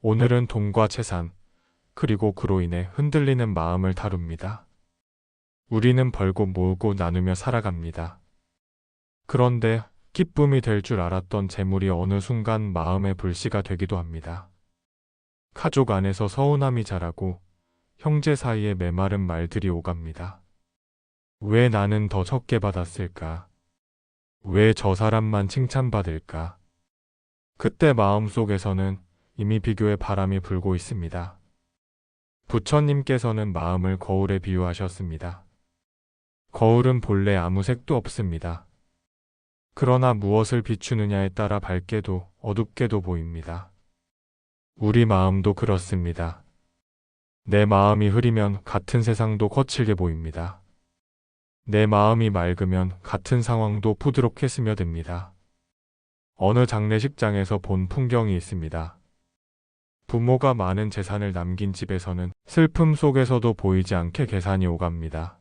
오늘은 돈과 재산, 그리고 그로 인해 흔들리는 마음을 다룹니다. 우리는 벌고 모으고 나누며 살아갑니다. 그런데 기쁨이 될 줄 알았던 재물이 어느 순간 마음의 불씨가 되기도 합니다. 가족 안에서 서운함이 자라고 형제 사이에 메마른 말들이 오갑니다. 왜 나는 더 적게 받았을까? 왜 저 사람만 칭찬받을까? 그때 마음속에서는 이미 비교의 바람이 불고 있습니다. 부처님께서는 마음을 거울에 비유하셨습니다. 거울은 본래 아무 색도 없습니다. 그러나 무엇을 비추느냐에 따라 밝게도 어둡게도 보입니다. 우리 마음도 그렇습니다. 내 마음이 흐리면 같은 세상도 거칠게 보입니다. 내 마음이 맑으면 같은 상황도 부드럽게 스며듭니다. 어느 장례식장에서 본 풍경이 있습니다. 부모가 많은 재산을 남긴 집에서는 슬픔 속에서도 보이지 않게 계산이 오갑니다.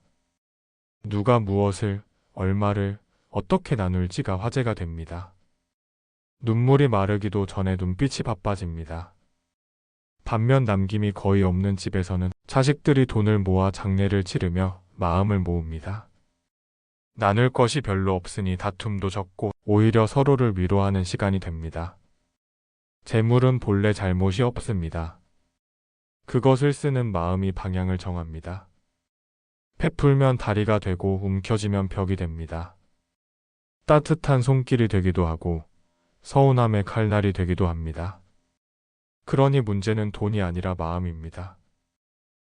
누가 무엇을, 얼마를, 어떻게 나눌지가 화제가 됩니다. 눈물이 마르기도 전에 눈빛이 바빠집니다. 반면 남김이 거의 없는 집에서는 자식들이 돈을 모아 장례를 치르며 마음을 모읍니다. 나눌 것이 별로 없으니 다툼도 적고 오히려 서로를 위로하는 시간이 됩니다. 재물은 본래 잘못이 없습니다. 그것을 쓰는 마음이 방향을 정합니다. 베풀면 다리가 되고 움켜쥐면 벽이 됩니다. 따뜻한 손길이 되기도 하고 서운함의 칼날이 되기도 합니다. 그러니 문제는 돈이 아니라 마음입니다.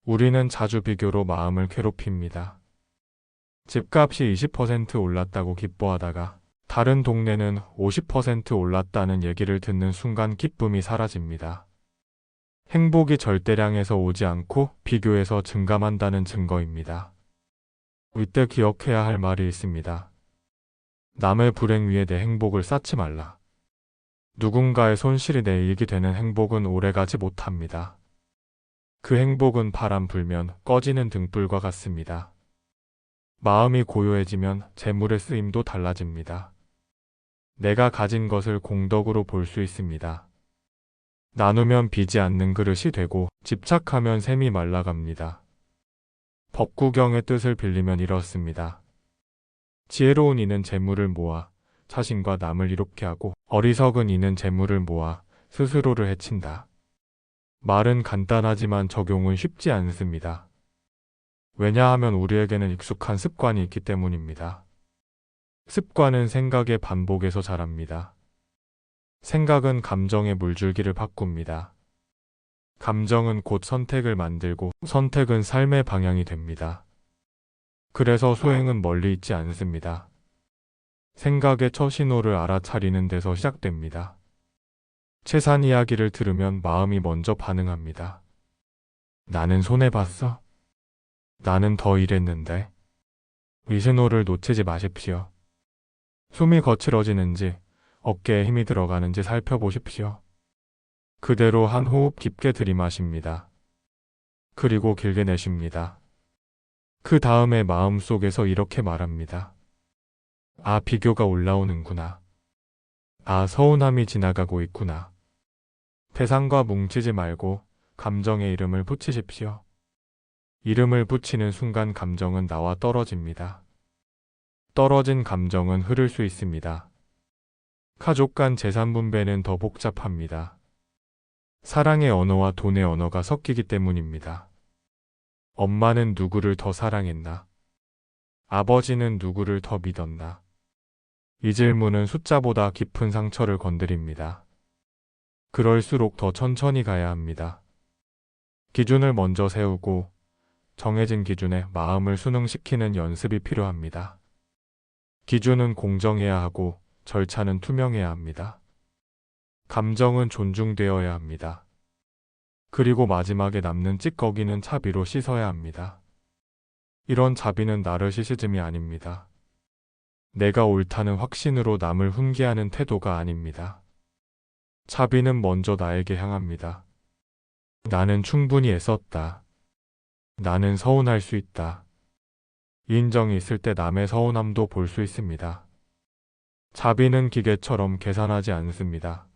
우리는 자주 비교로 마음을 괴롭힙니다. 집값이 20% 올랐다고 기뻐하다가 다른 동네는 50% 올랐다는 얘기를 듣는 순간 기쁨이 사라집니다. 행복이 절대량에서 오지 않고 비교에서 증감한다는 증거입니다. 이때 기억해야 할 말이 있습니다. 남의 불행 위에 내 행복을 쌓지 말라. 누군가의 손실이 내 이익이 되는 행복은 오래가지 못합니다. 그 행복은 바람 불면 꺼지는 등불과 같습니다. 마음이 고요해지면 재물의 쓰임도 달라집니다. 내가 가진 것을 공덕으로 볼 수 있습니다. 나누면 비지 않는 그릇이 되고 집착하면 샘이 말라갑니다. 법구경의 뜻을 빌리면 이렇습니다. 지혜로운 이는 재물을 모아 자신과 남을 이롭게 하고 어리석은 이는 재물을 모아 스스로를 해친다. 말은 간단하지만 적용은 쉽지 않습니다. 왜냐하면 우리에게는 익숙한 습관이 있기 때문입니다. 습관은 생각의 반복에서 자랍니다. 생각은 감정의 물줄기를 바꿉니다. 감정은 곧 선택을 만들고 선택은 삶의 방향이 됩니다. 그래서 소행은 멀리 있지 않습니다. 생각의 첫 신호를 알아차리는 데서 시작됩니다. 재산 이야기를 들으면 마음이 먼저 반응합니다. 나는 손해봤어? 나는 더 일했는데? 이 신호를 놓치지 마십시오. 숨이 거칠어지는지 어깨에 힘이 들어가는지 살펴보십시오. 그대로 한 호흡 깊게 들이마십니다. 그리고 길게 내쉽니다. 그 다음에 마음속에서 이렇게 말합니다. 아, 비교가 올라오는구나. 아, 서운함이 지나가고 있구나. 대상과 뭉치지 말고 감정의 이름을 붙이십시오. 이름을 붙이는 순간 감정은 나와 떨어집니다. 떨어진 감정은 흐를 수 있습니다. 가족 간 재산 분배는 더 복잡합니다. 사랑의 언어와 돈의 언어가 섞이기 때문입니다. 엄마는 누구를 더 사랑했나? 아버지는 누구를 더 믿었나? 이 질문은 숫자보다 깊은 상처를 건드립니다. 그럴수록 더 천천히 가야 합니다. 기준을 먼저 세우고 정해진 기준에 마음을 순응시키는 연습이 필요합니다. 기준은 공정해야 하고 절차는 투명해야 합니다. 감정은 존중되어야 합니다. 그리고 마지막에 남는 찌꺼기는 차비로 씻어야 합니다. 이런 자비는 나르시시즘이 아닙니다. 내가 옳다는 확신으로 남을 훈계하는 태도가 아닙니다. 자비는 먼저 나에게 향합니다. 나는 충분히 애썼다. 나는 서운할 수 있다. 인정이 있을 때 남의 서운함도 볼 수 있습니다. 자비는 기계처럼 계산하지 않습니다.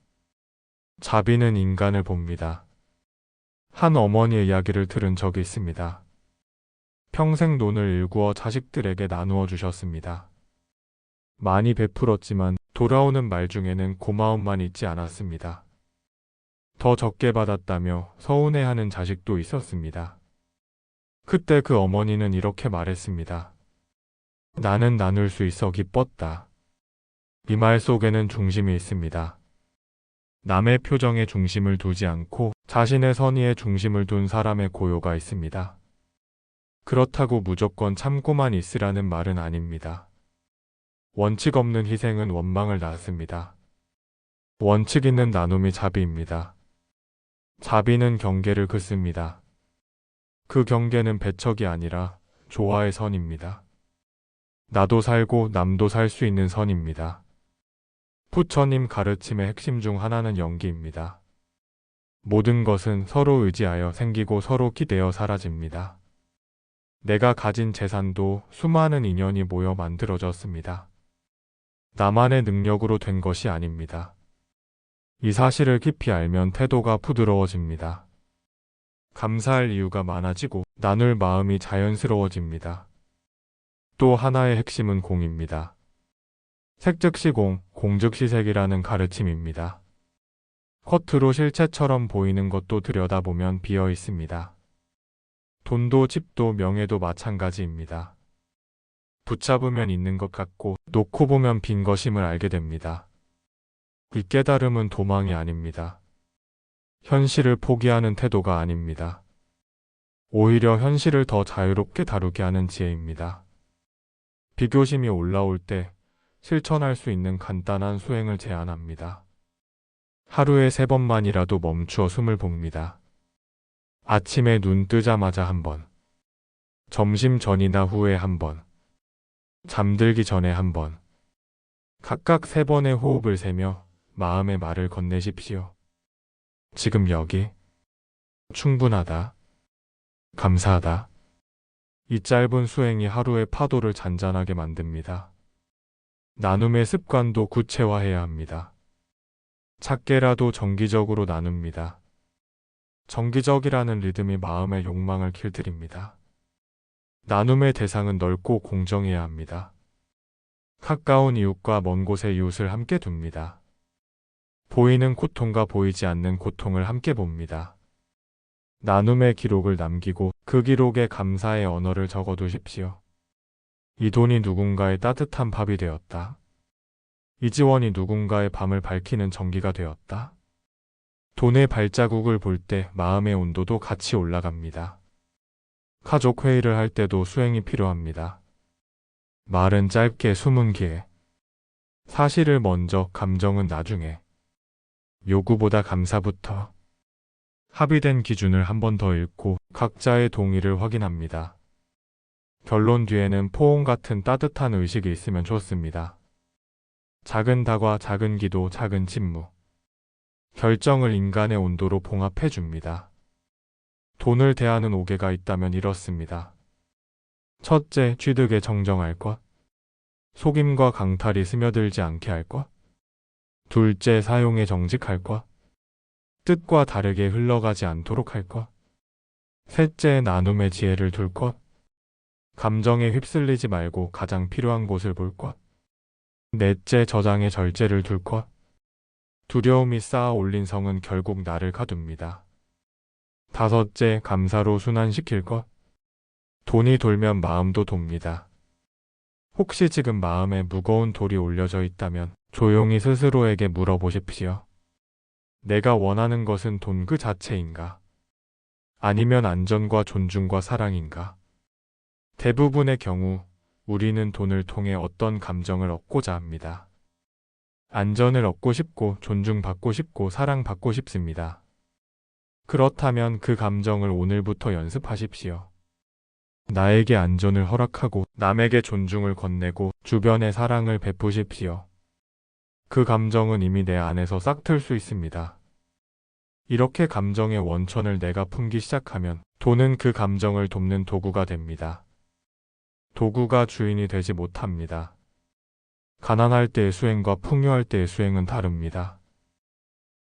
자비는 인간을 봅니다. 한 어머니의 이야기를 들은 적이 있습니다. 평생 논을 일구어 자식들에게 나누어 주셨습니다. 많이 베풀었지만 돌아오는 말 중에는 고마움만 있지 않았습니다. 더 적게 받았다며 서운해하는 자식도 있었습니다. 그때 그 어머니는 이렇게 말했습니다. 나는 나눌 수 있어 기뻤다. 이 말 속에는 중심이 있습니다. 남의 표정에 중심을 두지 않고 자신의 선의에 중심을 둔 사람의 고요가 있습니다. 그렇다고 무조건 참고만 있으라는 말은 아닙니다. 원칙 없는 희생은 원망을 낳습니다. 원칙 있는 나눔이 자비입니다. 자비는 경계를 긋습니다. 그 경계는 배척이 아니라 조화의 선입니다. 나도 살고 남도 살 수 있는 선입니다. 부처님 가르침의 핵심 중 하나는 연기입니다. 모든 것은 서로 의지하여 생기고 서로 기대어 사라집니다. 내가 가진 재산도 수많은 인연이 모여 만들어졌습니다. 나만의 능력으로 된 것이 아닙니다. 이 사실을 깊이 알면 태도가 부드러워집니다. 감사할 이유가 많아지고 나눌 마음이 자연스러워집니다. 또 하나의 핵심은 공입니다. 색즉시 공, 공즉시 색이라는 가르침입니다. 겉으로 실체처럼 보이는 것도 들여다보면 비어 있습니다. 돈도 집도 명예도 마찬가지입니다. 붙잡으면 있는 것 같고 놓고 보면 빈 것임을 알게 됩니다. 이 깨달음은 도망이 아닙니다. 현실을 포기하는 태도가 아닙니다. 오히려 현실을 더 자유롭게 다루게 하는 지혜입니다. 비교심이 올라올 때 실천할 수 있는 간단한 수행을 제안합니다. 하루에 3번만이라도 멈추어 숨을 봅니다. 아침에 눈 뜨자마자 한 번, 점심 전이나 후에 한 번, 잠들기 전에 한 번, 각각 3번의 호흡을 세며 마음의 말을 건네십시오. 지금 여기, 충분하다, 감사하다. 이 짧은 수행이 하루의 파도를 잔잔하게 만듭니다. 나눔의 습관도 구체화해야 합니다. 작게라도 정기적으로 나눕니다. 정기적이라는 리듬이 마음의 욕망을 길들입니다. 나눔의 대상은 넓고 공정해야 합니다. 가까운 이웃과 먼 곳의 이웃을 함께 둡니다. 보이는 고통과 보이지 않는 고통을 함께 봅니다. 나눔의 기록을 남기고 그 기록에 감사의 언어를 적어두십시오. 이 돈이 누군가의 따뜻한 밥이 되었다. 이 지원이 누군가의 밤을 밝히는 전기가 되었다. 돈의 발자국을 볼 때 마음의 온도도 같이 올라갑니다. 가족 회의를 할 때도 수행이 필요합니다. 말은 짧게 숨은 기회. 사실을 먼저, 감정은 나중에. 요구보다 감사부터. 합의된 기준을 한 번 더 읽고 각자의 동의를 확인합니다. 결론 뒤에는 포옹 같은 따뜻한 의식이 있으면 좋습니다. 작은 다과, 작은 기도, 작은 침묵. 결정을 인간의 온도로 봉합해 줍니다. 돈을 대하는 오개가 있다면 이렇습니다. 첫째, 취득에 정정할 것. 속임과 강탈이 스며들지 않게 할 것. 둘째, 사용에 정직할 것. 뜻과 다르게 흘러가지 않도록 할 것. 셋째, 나눔의 지혜를 둘 것. 감정에 휩쓸리지 말고 가장 필요한 곳을 볼 것. 넷째, 저장의 절제를 둘 것. 두려움이 쌓아 올린 성은 결국 나를 가둡니다. 다섯째, 감사로 순환시킬 것. 돈이 돌면 마음도 돕니다. 혹시 지금 마음에 무거운 돌이 올려져 있다면 조용히 스스로에게 물어보십시오. 내가 원하는 것은 돈 그 자체인가? 아니면 안전과 존중과 사랑인가? 대부분의 경우 우리는 돈을 통해 어떤 감정을 얻고자 합니다. 안전을 얻고 싶고 존중받고 싶고 사랑받고 싶습니다. 그렇다면 그 감정을 오늘부터 연습하십시오. 나에게 안전을 허락하고 남에게 존중을 건네고 주변에 사랑을 베푸십시오. 그 감정은 이미 내 안에서 싹틀 수 있습니다. 이렇게 감정의 원천을 내가 품기 시작하면 돈은 그 감정을 돕는 도구가 됩니다. 도구가 주인이 되지 못합니다. 가난할 때의 수행과 풍요할 때의 수행은 다릅니다.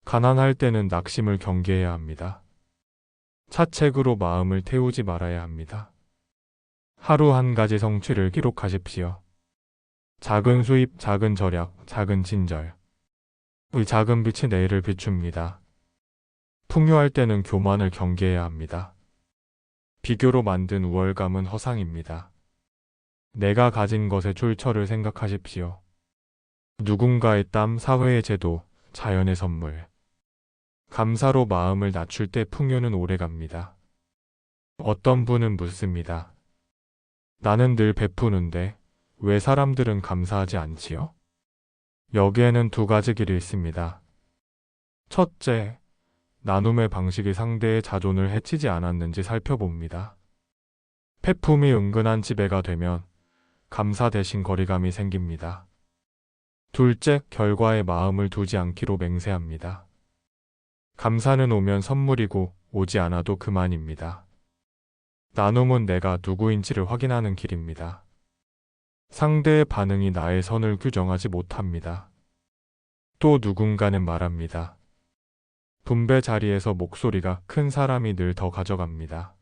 가난할 때는 낙심을 경계해야 합니다. 차책으로 마음을 태우지 말아야 합니다. 하루 한 가지 성취를 기록하십시오. 작은 수입, 작은 절약, 작은 진절. 이 작은 빛이 내일을 비춥니다. 풍요할 때는 교만을 경계해야 합니다. 비교로 만든 우월감은 허상입니다. 내가 가진 것의 출처를 생각하십시오. 누군가의 땀, 사회의 제도, 자연의 선물. 감사로 마음을 낮출 때 풍요는 오래갑니다. 어떤 분은 묻습니다. 나는 늘 베푸는데 왜 사람들은 감사하지 않지요? 여기에는 두 가지 길이 있습니다. 첫째, 나눔의 방식이 상대의 자존을 해치지 않았는지 살펴봅니다. 폐품이 은근한 지배가 되면 감사 대신 거리감이 생깁니다. 둘째, 결과에 마음을 두지 않기로 맹세합니다. 감사는 오면 선물이고 오지 않아도 그만입니다. 나눔은 내가 누구인지를 확인하는 길입니다. 상대의 반응이 나의 선을 규정하지 못합니다. 또 누군가는 말합니다. 분배 자리에서 목소리가 큰 사람이 늘 더 가져갑니다.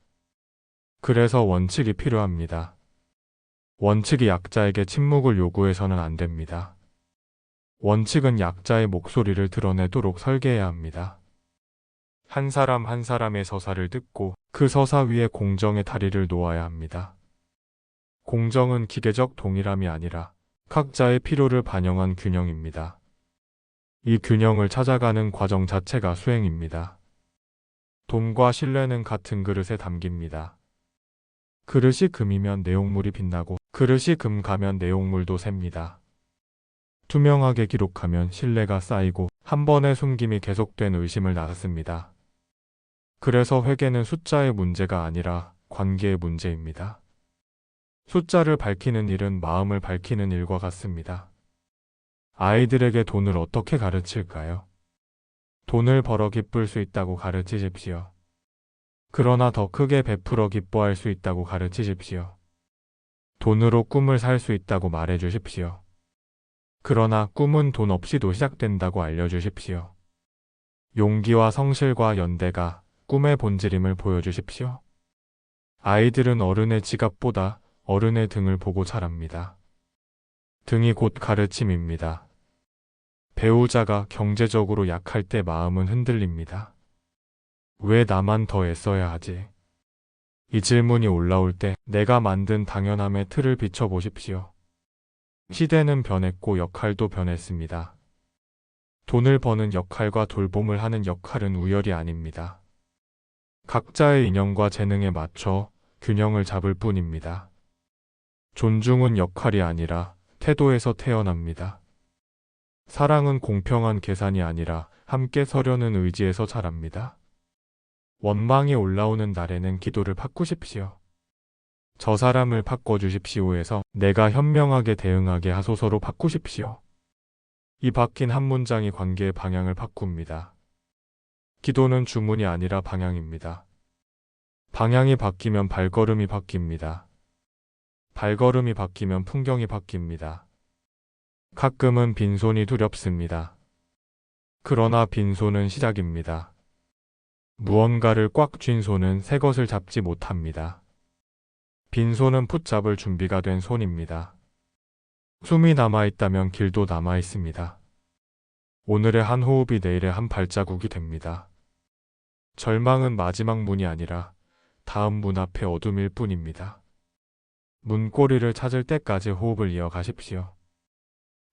그래서 원칙이 필요합니다. 원칙이 약자에게 침묵을 요구해서는 안 됩니다. 원칙은 약자의 목소리를 드러내도록 설계해야 합니다. 한 사람 한 사람의 서사를 듣고 그 서사 위에 공정의 다리를 놓아야 합니다. 공정은 기계적 동일함이 아니라 각자의 필요를 반영한 균형입니다. 이 균형을 찾아가는 과정 자체가 수행입니다. 돈과 신뢰는 같은 그릇에 담깁니다. 그릇이 금이면 내용물이 빛나고 그릇이 금 가면 내용물도 셉니다. 투명하게 기록하면 신뢰가 쌓이고 한 번의 숨김이 계속된 의심을 낳습니다. 그래서 회계는 숫자의 문제가 아니라 관계의 문제입니다. 숫자를 밝히는 일은 마음을 밝히는 일과 같습니다. 아이들에게 돈을 어떻게 가르칠까요? 돈을 벌어 기쁠 수 있다고 가르치십시오. 그러나 더 크게 베풀어 기뻐할 수 있다고 가르치십시오. 돈으로 꿈을 살 수 있다고 말해 주십시오. 그러나 꿈은 돈 없이도 시작된다고 알려주십시오. 용기와 성실과 연대가 꿈의 본질임을 보여주십시오. 아이들은 어른의 지갑보다 어른의 등을 보고 자랍니다. 등이 곧 가르침입니다. 배우자가 경제적으로 약할 때 마음은 흔들립니다. 왜 나만 더 애써야 하지? 이 질문이 올라올 때 내가 만든 당연함의 틀을 비춰보십시오. 시대는 변했고 역할도 변했습니다. 돈을 버는 역할과 돌봄을 하는 역할은 우열이 아닙니다. 각자의 인연과 재능에 맞춰 균형을 잡을 뿐입니다. 존중은 역할이 아니라 태도에서 태어납니다. 사랑은 공평한 계산이 아니라 함께 서려는 의지에서 자랍니다. 원망이 올라오는 날에는 기도를 바꾸십시오. 저 사람을 바꿔주십시오에서 내가 현명하게 대응하게 하소서로 바꾸십시오. 이 바뀐 한 문장이 관계의 방향을 바꿉니다. 기도는 주문이 아니라 방향입니다. 방향이 바뀌면 발걸음이 바뀝니다. 발걸음이 바뀌면 풍경이 바뀝니다. 가끔은 빈손이 두렵습니다. 그러나 빈손은 시작입니다. 무언가를 꽉 쥔 손은 새 것을 잡지 못합니다. 빈손은 붙잡을 준비가 된 손입니다. 숨이 남아있다면 길도 남아있습니다. 오늘의 한 호흡이 내일의 한 발자국이 됩니다. 절망은 마지막 문이 아니라 다음 문 앞에 어둠일 뿐입니다. 문고리를 찾을 때까지 호흡을 이어가십시오.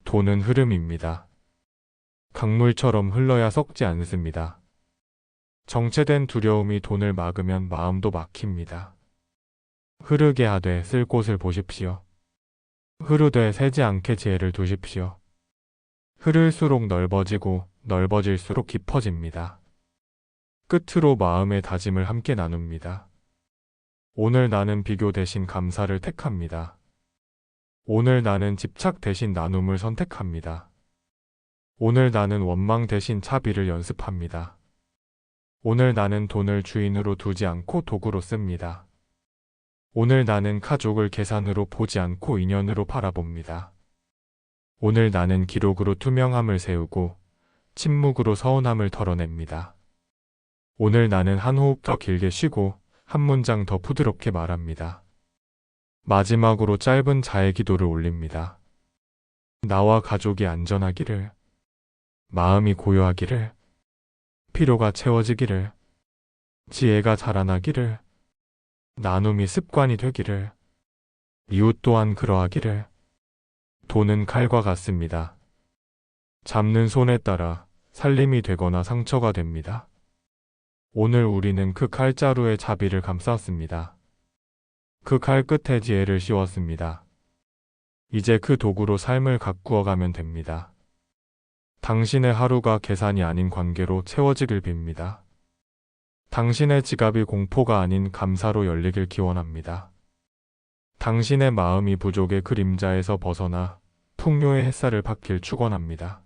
돈은 흐름입니다. 강물처럼 흘러야 썩지 않습니다. 정체된 두려움이 돈을 막으면 마음도 막힙니다. 흐르게 하되 쓸 곳을 보십시오. 흐르되 새지 않게 지혜를 두십시오. 흐를수록 넓어지고 넓어질수록 깊어집니다. 끝으로 마음의 다짐을 함께 나눕니다. 오늘 나는 비교 대신 감사를 택합니다. 오늘 나는 집착 대신 나눔을 선택합니다. 오늘 나는 원망 대신 차비를 연습합니다. 오늘 나는 돈을 주인으로 두지 않고 도구로 씁니다. 오늘 나는 가족을 계산으로 보지 않고 인연으로 바라봅니다. 오늘 나는 기록으로 투명함을 세우고 침묵으로 서운함을 털어냅니다. 오늘 나는 한 호흡 더 길게 쉬고 한 문장 더 부드럽게 말합니다. 마지막으로 짧은 자해 기도를 올립니다. 나와 가족이 안전하기를, 마음이 고요하기를, 피로가 채워지기를, 지혜가 자라나기를, 나눔이 습관이 되기를, 이웃 또한 그러하기를. 돈은 칼과 같습니다. 잡는 손에 따라 살림이 되거나 상처가 됩니다. 오늘 우리는 그 칼자루에 자비를 감쌌습니다. 그 칼 끝에 지혜를 씌웠습니다. 이제 그 도구로 삶을 가꾸어 가면 됩니다. 당신의 하루가 계산이 아닌 관계로 채워지길 빕니다. 당신의 지갑이 공포가 아닌 감사로 열리길 기원합니다. 당신의 마음이 부족의 그림자에서 벗어나 풍요의 햇살을 받길 축원합니다.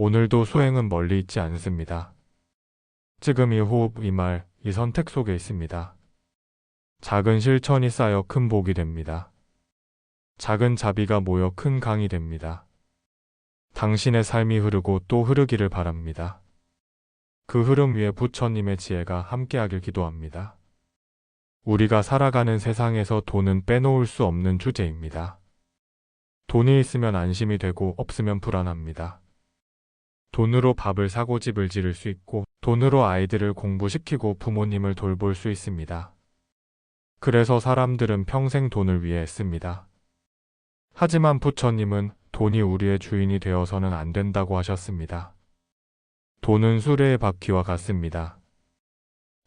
오늘도 수행은 멀리 있지 않습니다. 지금 이 호흡, 이 말, 이 선택 속에 있습니다. 작은 실천이 쌓여 큰 복이 됩니다. 작은 자비가 모여 큰 강이 됩니다. 당신의 삶이 흐르고 또 흐르기를 바랍니다. 그 흐름 위에 부처님의 지혜가 함께하길 기도합니다. 우리가 살아가는 세상에서 돈은 빼놓을 수 없는 주제입니다. 돈이 있으면 안심이 되고 없으면 불안합니다. 돈으로 밥을 사고 집을 지을 수 있고 돈으로 아이들을 공부시키고 부모님을 돌볼 수 있습니다. 그래서 사람들은 평생 돈을 위해 애씁니다. 하지만 부처님은 돈이 우리의 주인이 되어서는 안 된다고 하셨습니다. 돈은 수레의 바퀴와 같습니다.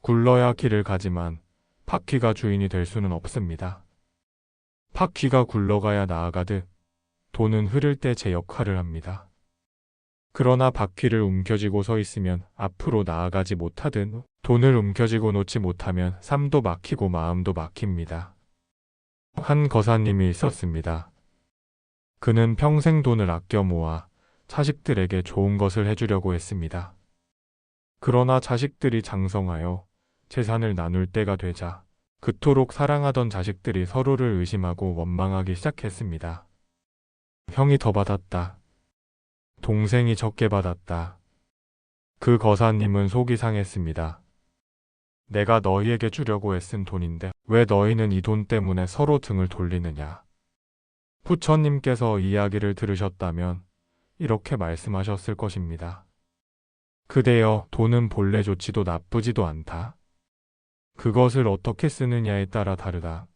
굴러야 길을 가지만 바퀴가 주인이 될 수는 없습니다. 바퀴가 굴러가야 나아가듯 돈은 흐를 때 제 역할을 합니다. 그러나 바퀴를 움켜쥐고 서 있으면 앞으로 나아가지 못하듯 돈을 움켜쥐고 놓지 못하면 삶도 막히고 마음도 막힙니다. 한 거사님이 있었습니다. 그는 평생 돈을 아껴 모아 자식들에게 좋은 것을 해주려고 했습니다. 그러나 자식들이 장성하여 재산을 나눌 때가 되자 그토록 사랑하던 자식들이 서로를 의심하고 원망하기 시작했습니다. 형이 더 받았다. 동생이 적게 받았다. 그 거사님은 속이 상했습니다. 내가 너희에게 주려고 애쓴 돈인데 왜 너희는 이 돈 때문에 서로 등을 돌리느냐. 부처님께서 이야기를 들으셨다면 이렇게 말씀하셨을 것입니다. 그대여, 돈은 본래 좋지도 나쁘지도 않다. 그것을 어떻게 쓰느냐에 따라 다르다.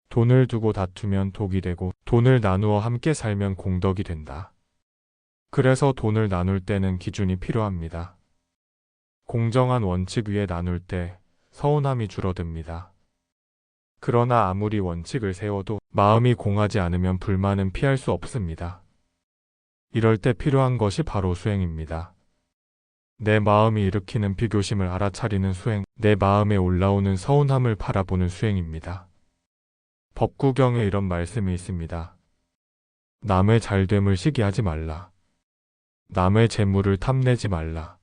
돈을 두고 다투면 독이 되고 돈을 나누어 함께 살면 공덕이 된다. 그래서 돈을 나눌 때는 기준이 필요합니다. 공정한 원칙 위에 나눌 때 서운함이 줄어듭니다. 그러나 아무리 원칙을 세워도 마음이 공하지 않으면 불만은 피할 수 없습니다. 이럴 때 필요한 것이 바로 수행입니다. 내 마음이 일으키는 비교심을 알아차리는 수행, 내 마음에 올라오는 서운함을 바라보는 수행입니다. 법구경에 이런 말씀이 있습니다. 남의 잘됨을 시기하지 말라. 남의 재물을 탐내지 말라.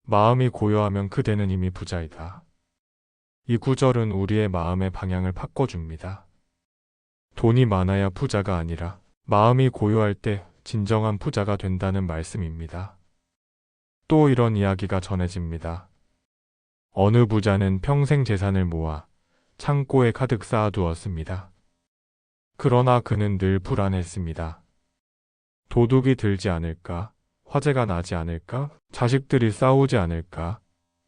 마음이 고요하면 그대는 이미 부자이다. 이 구절은 우리의 마음의 방향을 바꿔줍니다. 돈이 많아야 부자가 아니라 마음이 고요할 때 진정한 부자가 된다는 말씀입니다. 또 이런 이야기가 전해집니다. 어느 부자는 평생 재산을 모아 창고에 가득 쌓아두었습니다. 그러나 그는 늘 불안했습니다. 도둑이 들지 않을까? 화재가 나지 않을까? 자식들이 싸우지 않을까?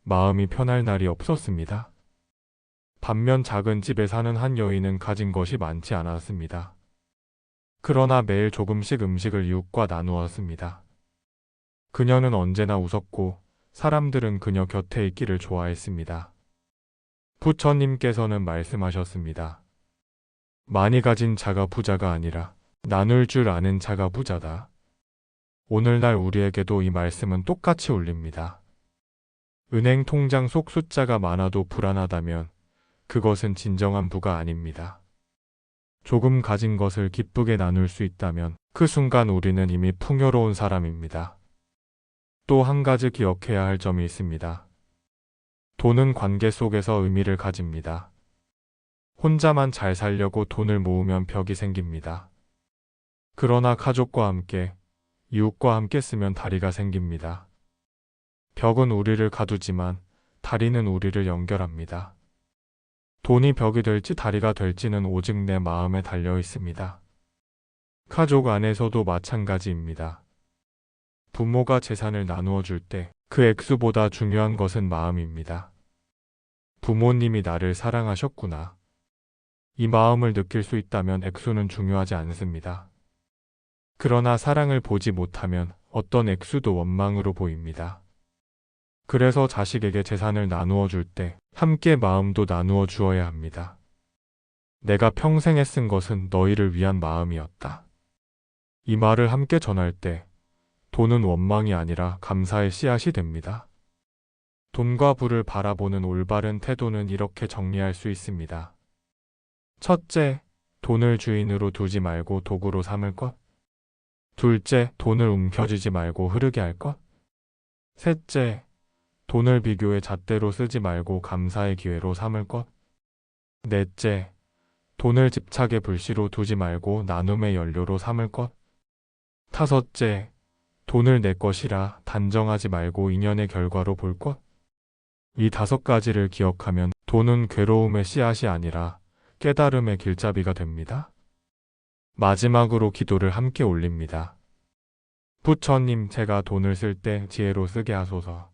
마음이 편할 날이 없었습니다. 반면 작은 집에 사는 한 여인은 가진 것이 많지 않았습니다. 그러나 매일 조금씩 음식을 이웃과 나누었습니다. 그녀는 언제나 웃었고 사람들은 그녀 곁에 있기를 좋아했습니다. 부처님께서는 말씀하셨습니다. 많이 가진 자가 부자가 아니라 나눌 줄 아는 자가 부자다. 오늘날 우리에게도 이 말씀은 똑같이 울립니다. 은행 통장 속 숫자가 많아도 불안하다면 그것은 진정한 부가 아닙니다. 조금 가진 것을 기쁘게 나눌 수 있다면 그 순간 우리는 이미 풍요로운 사람입니다. 또 한 가지 기억해야 할 점이 있습니다. 돈은 관계 속에서 의미를 가집니다. 혼자만 잘 살려고 돈을 모으면 벽이 생깁니다. 그러나 가족과 함께 이웃과 함께 쓰면 다리가 생깁니다. 벽은 우리를 가두지만 다리는 우리를 연결합니다. 돈이 벽이 될지 다리가 될지는 오직 내 마음에 달려 있습니다. 가족 안에서도 마찬가지입니다. 부모가 재산을 나누어 줄 때 그 액수보다 중요한 것은 마음입니다. 부모님이 나를 사랑하셨구나. 이 마음을 느낄 수 있다면 액수는 중요하지 않습니다. 그러나 사랑을 보지 못하면 어떤 액수도 원망으로 보입니다. 그래서 자식에게 재산을 나누어 줄 때 함께 마음도 나누어 주어야 합니다. 내가 평생에 쓴 것은 너희를 위한 마음이었다. 이 말을 함께 전할 때 돈은 원망이 아니라 감사의 씨앗이 됩니다. 돈과 부를 바라보는 올바른 태도는 이렇게 정리할 수 있습니다. 첫째, 돈을 주인으로 두지 말고 도구로 삼을 것. 둘째, 돈을 움켜쥐지 말고 흐르게 할 것. 셋째, 돈을 비교의 잣대로 쓰지 말고 감사의 기회로 삼을 것. 넷째, 돈을 집착의 불씨로 두지 말고 나눔의 연료로 삼을 것. 다섯째, 돈을 내 것이라 단정하지 말고 인연의 결과로 볼 것. 이 5가지를 기억하면 돈은 괴로움의 씨앗이 아니라 깨달음의 길잡이가 됩니다. 마지막으로 기도를 함께 올립니다. 부처님, 제가 돈을 쓸 때 지혜로 쓰게 하소서.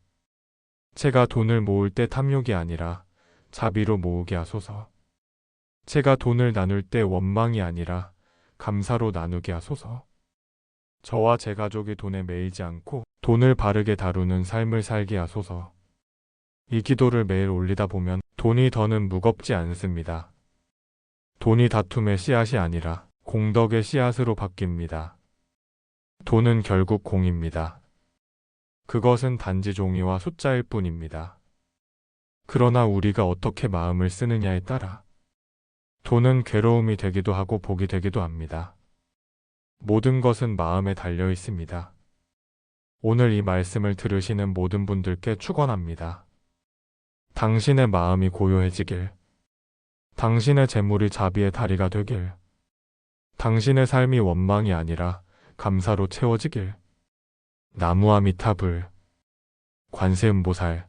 제가 돈을 모을 때 탐욕이 아니라 자비로 모으게 하소서. 제가 돈을 나눌 때 원망이 아니라 감사로 나누게 하소서. 저와 제 가족이 돈에 매이지 않고 돈을 바르게 다루는 삶을 살게 하소서. 이 기도를 매일 올리다 보면 돈이 더는 무겁지 않습니다. 돈이 다툼의 씨앗이 아니라 공덕의 씨앗으로 바뀝니다. 돈은 결국 공입니다. 그것은 단지 종이와 숫자일 뿐입니다. 그러나 우리가 어떻게 마음을 쓰느냐에 따라 돈은 괴로움이 되기도 하고 복이 되기도 합니다. 모든 것은 마음에 달려 있습니다. 오늘 이 말씀을 들으시는 모든 분들께 축원합니다. 당신의 마음이 고요해지길, 당신의 재물이 자비의 다리가 되길, 당신의 삶이 원망이 아니라 감사로 채워지길. 나무아미타불, 관세음보살.